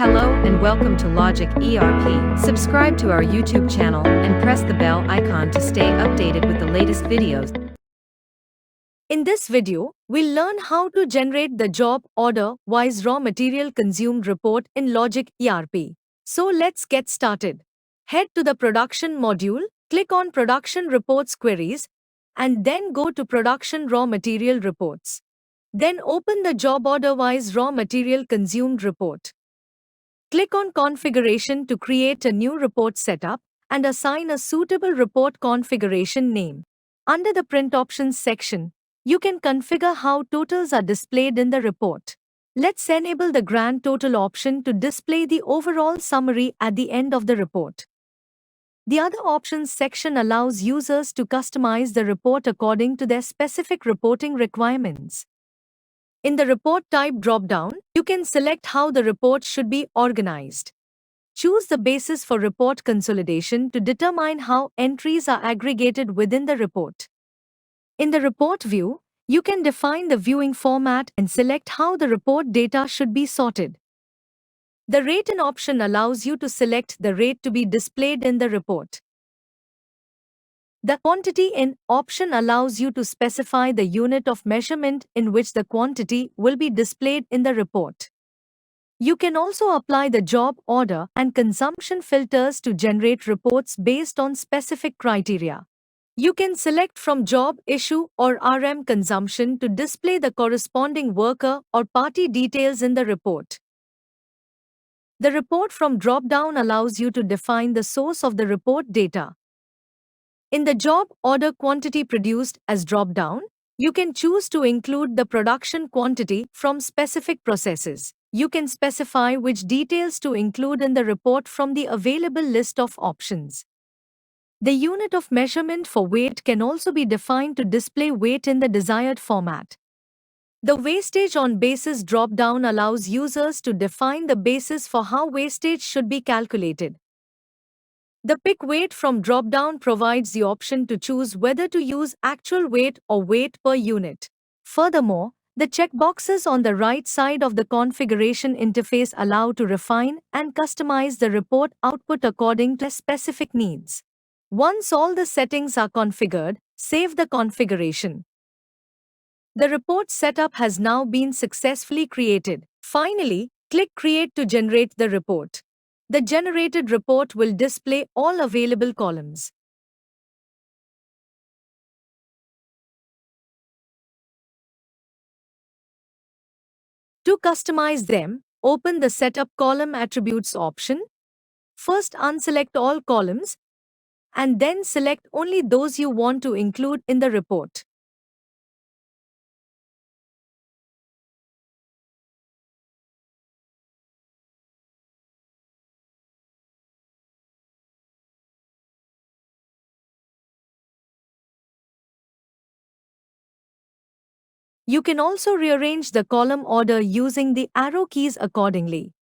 Hello and welcome to Logic ERP. Subscribe to our YouTube channel and press the bell icon to stay updated with the latest videos. In this video, we'll learn how to generate the job order-wise raw material consumed report in Logic ERP. So let's get started. Head to the production module, click on Production Reports Queries, and then go to Production Raw Material Reports. Then open the job order-wise raw material consumed report. Click on Configuration to create a new report setup and assign a suitable report configuration name. Under the Print Options section, you can configure how totals are displayed in the report. Let's enable the Grand Total option to display the overall summary at the end of the report. The Other Options section allows users to customize the report according to their specific reporting requirements. In the Report Type drop-down, you can select how the report should be organized. Choose the basis for report consolidation to determine how entries are aggregated within the report. In the Report view, you can define the viewing format and select how the report data should be sorted. The Rate In option allows you to select the rate to be displayed in the report. The Quantity In option allows you to specify the unit of measurement in which the quantity will be displayed in the report. You can also apply the job order and consumption filters to generate reports based on specific criteria. You can select from job issue or RM consumption to display the corresponding worker or party details in the report. The Report From drop-down allows you to define the source of the report data. In the Job Order Quantity Produced as drop-down, you can choose to include the production quantity from specific processes. You can specify which details to include in the report from the available list of options. The unit of measurement for weight can also be defined to display weight in the desired format. The Wastage on Basis drop-down allows users to define the basis for how wastage should be calculated. The Pick Weight From drop-down provides the option to choose whether to use actual weight or weight per unit. Furthermore, the checkboxes on the right side of the configuration interface allow to refine and customize the report output according to specific needs. Once all the settings are configured, save the configuration. The report setup has now been successfully created. Finally, click Create to generate the report. The generated report will display all available columns. To customize them, open the Setup Column Attributes option. First, unselect all columns, and then select only those you want to include in the report. You can also rearrange the column order using the arrow keys accordingly.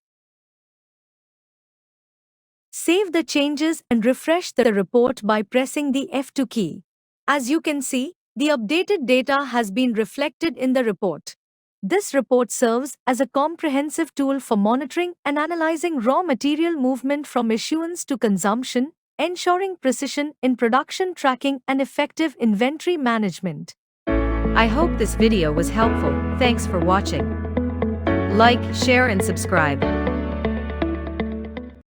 Save the changes and refresh the report by pressing the F2 key. As you can see, the updated data has been reflected in the report. This report serves as a comprehensive tool for monitoring and analyzing raw material movement from issuance to consumption, ensuring precision in production tracking and effective inventory management. I hope this video was helpful. Thanks for watching. Like, share and subscribe.